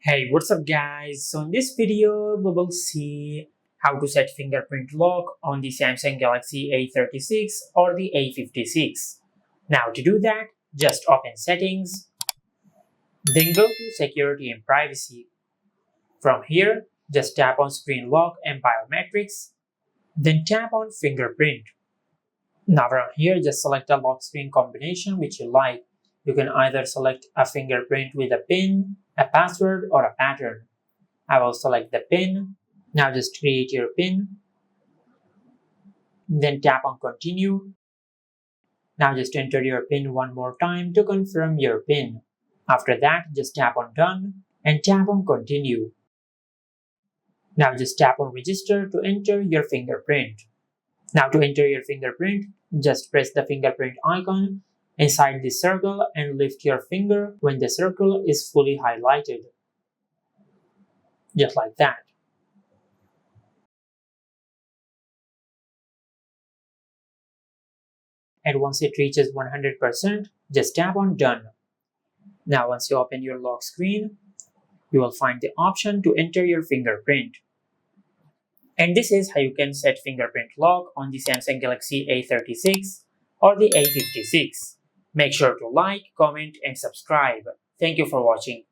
Hey, what's up guys? So in this video, we will see how to set fingerprint lock on the Samsung Galaxy A36 or the A56. Now to do that, just open settings, then go to security and privacy. From here, just tap on screen lock and biometrics, then tap on fingerprint. Now from here, just select a lock screen combination which you like. You can either select a fingerprint with a pin, a password, or a pattern. I will select the pin. Now just create your pin. Then tap on continue. Now just enter your pin one more time to confirm your pin. After that, just tap on done and tap on continue. Now just tap on register to enter your fingerprint. Now to enter your fingerprint, just press the fingerprint icon inside the circle and lift your finger when the circle is fully highlighted. Just like that. And once it reaches 100%, just tap on done. Now once you open your lock screen, you will find the option to enter your fingerprint. And this is how you can set fingerprint lock on the Samsung Galaxy A36 or the A56. Make sure to like, comment and subscribe. Thank you for watching.